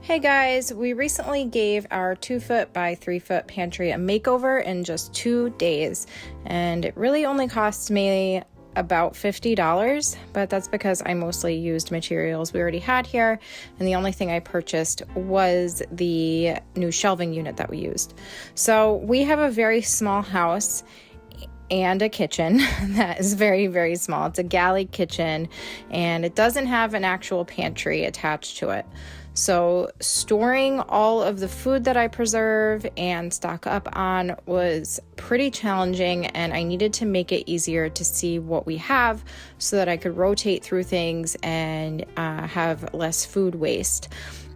Hey guys, we recently gave our 2-foot by 3-foot pantry a makeover in just 2 days, and it really only cost me about $50, but that's because I mostly used materials we already had here, and the only thing I purchased was the new shelving unit that we used. So we have a very small house and a kitchen that is very, very small. It's a galley kitchen, and it doesn't have an actual pantry attached to it. So storing all of the food that I preserve and stock up on was pretty challenging, and I needed to make it easier to see what we have so that I could rotate through things and have less food waste.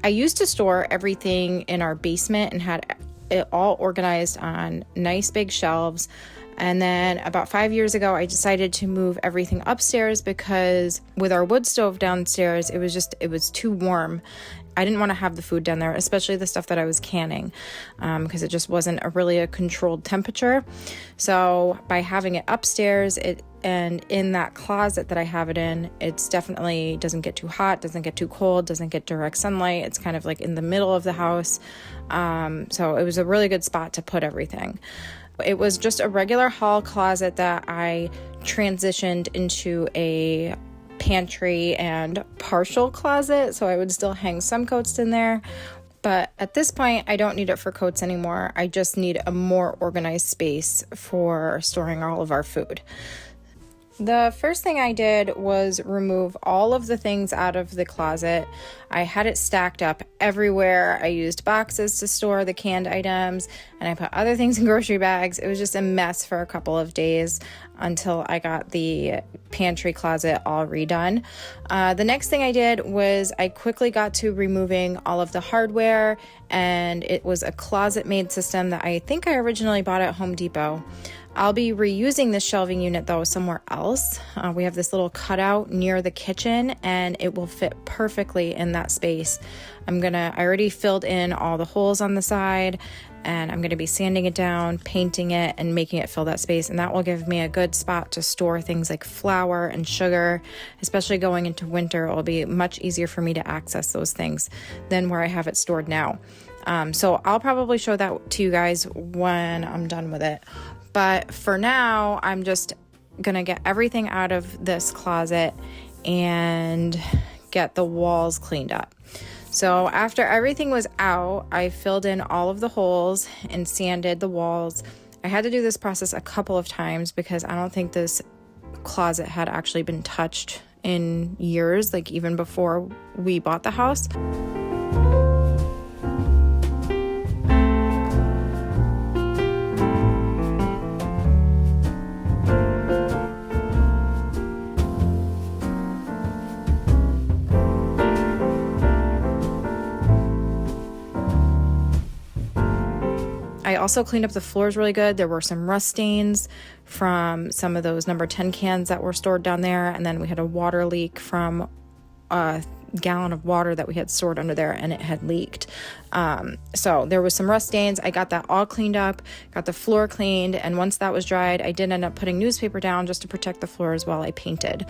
I used to store everything in our basement and had it all organized on nice big shelves. And then about 5 years ago, I decided to move everything upstairs because with our wood stove downstairs, it was too warm. I didn't want to have the food down there, especially the stuff that I was canning, because it just wasn't really a controlled temperature. So by having it upstairs, and in that closet that I have it in, it's definitely doesn't get too hot, doesn't get too cold, doesn't get direct sunlight. It's kind of like in the middle of the house. So it was a really good spot to put everything. It was just a regular hall closet that I transitioned into a pantry and partial closet, so I would still hang some coats in there. But at this point, I don't need it for coats anymore. I just need a more organized space for storing all of our food. The first thing I did was remove all of the things out of the closet. I had it stacked up everywhere. I used boxes to store the canned items, and I put other things in grocery bags. It was just a mess for a couple of days until I got the pantry closet all redone. The next thing I did was I quickly got to removing all of the hardware, and it was a closet-made system that I think I originally bought at Home Depot. I'll be reusing this shelving unit though somewhere else. We have this little cutout near the kitchen, and it will fit perfectly in that space. I already filled in all the holes on the side, and I'm gonna be sanding it down, painting it, and making it fill that space, and that will give me a good spot to store things like flour and sugar. Especially going into winter, it will be much easier for me to access those things than where I have it stored now. So I'll probably show that to you guys when I'm done with it. But for now, I'm just gonna get everything out of this closet and get the walls cleaned up. So after everything was out, I filled in all of the holes and sanded the walls. I had to do this process a couple of times because I don't think this closet had actually been touched in years, like even before we bought the house. I also cleaned up the floors really good. There were some rust stains from some of those number 10 cans that were stored down there, and then we had a water leak from a gallon of water that we had stored under there, and it had leaked. So there was some rust stains. I got that all cleaned up, got the floor cleaned, and once that was dried, I did end up putting newspaper down just to protect the floors while I painted.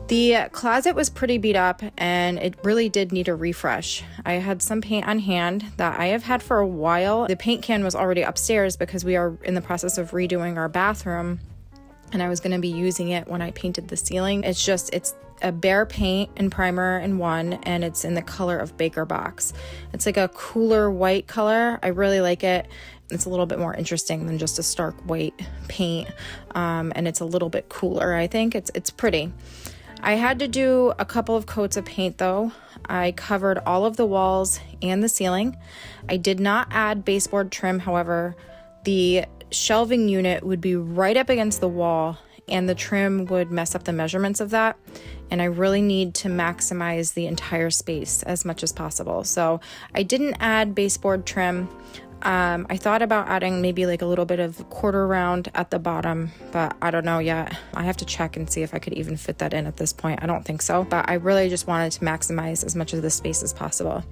The closet was pretty beat up, and it really did need a refresh. I had some paint on hand that I have had for a while. The paint can was already upstairs because we are in the process of redoing our bathroom, and I was going to be using it when I painted the ceiling. It's a bare paint and primer in one, and it's in the color of Baker Box. It's like a cooler white color. I really like it. It's a little bit more interesting than just a stark white paint, and it's a little bit cooler. I think it's pretty. I had to do a couple of coats of paint though. I covered all of the walls and the ceiling. I did not add baseboard trim, however. The shelving unit would be right up against the wall and the trim would mess up the measurements of that. And I really need to maximize the entire space as much as possible. So I didn't add baseboard trim. I thought about adding maybe like a little bit of quarter round at the bottom, but I don't know yet. I have to check and see if I could even fit that in at this point. I don't think so, but I really just wanted to maximize as much of the space as possible.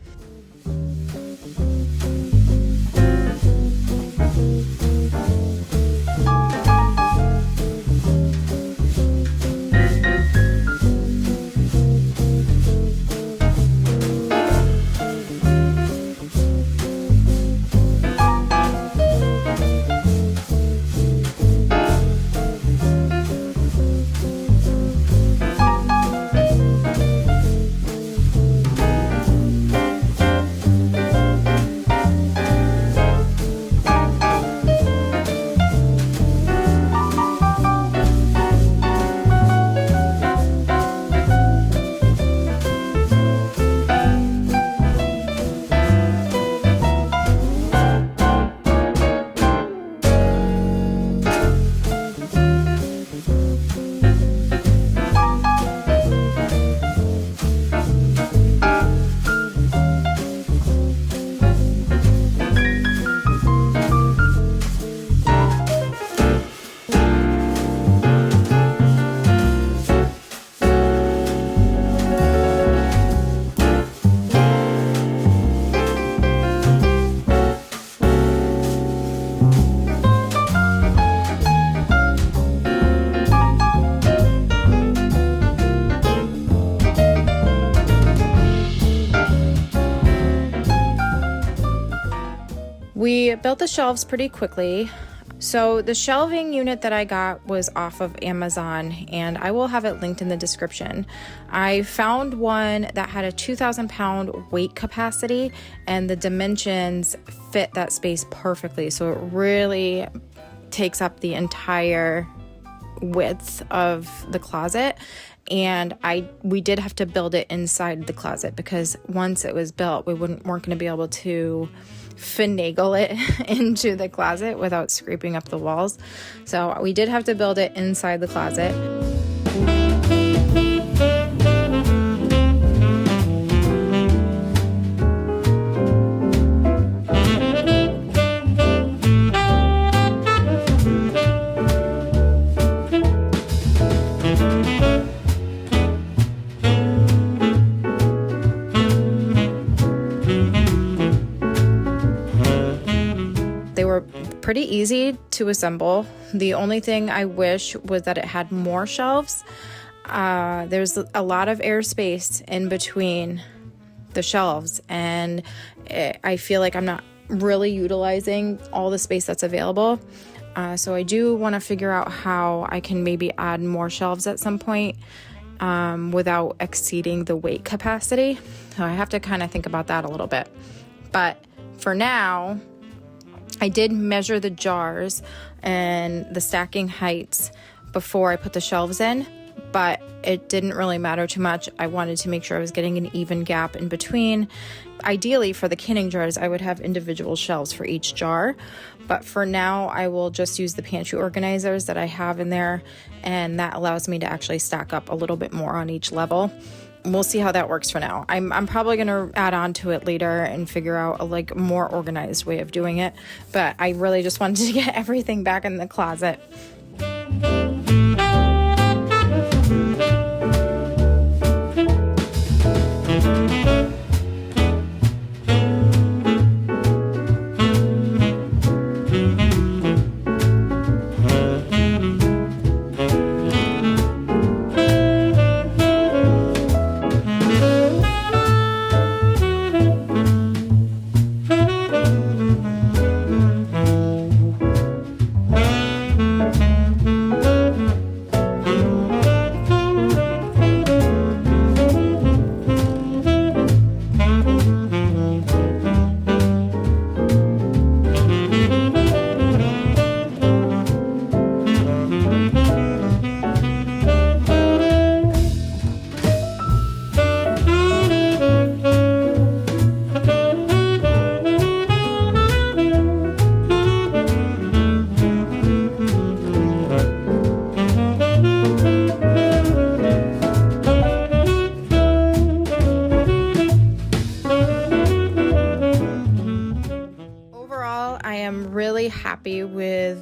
We built the shelves pretty quickly. So the shelving unit that I got was off of Amazon, and I will have it linked in the description. I found one that had a 2,000 pound weight capacity, and the dimensions fit that space perfectly. So it really takes up the entire width of the closet. And we did have to build it inside the closet because once it was built, we weren't going to be able to finagle it into the closet without scraping up the walls. So we did have to build it inside the closet. Pretty easy to assemble. The only thing I wish was that it had more shelves. There's a lot of airspace in between the shelves, and I feel like I'm not really utilizing all the space that's available. So I do want to figure out how I can maybe add more shelves at some point without exceeding the weight capacity. So I have to kind of think about that a little bit. But for now, I did measure the jars and the stacking heights before I put the shelves in, but it didn't really matter too much. I wanted to make sure I was getting an even gap in between. Ideally, for the canning jars, I would have individual shelves for each jar, but for now, I will just use the pantry organizers that I have in there, and that allows me to actually stack up a little bit more on each level. We'll see how that works for now. I'm probably going to add on to it later and figure out a more organized way of doing it. But I really just wanted to get everything back in the closet.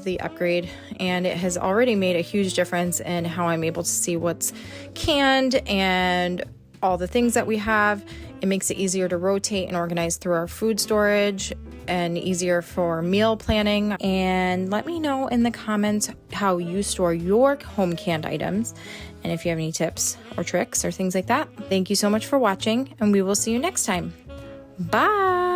of the upgrade, and it has already made a huge difference in how I'm able to see what's canned and all the things that we have. It makes it easier to rotate and organize through our food storage and easier for meal planning. And let me know in the comments how you store your home canned items and if you have any tips or tricks or things like that. Thank you so much for watching, and we will see you next time. Bye!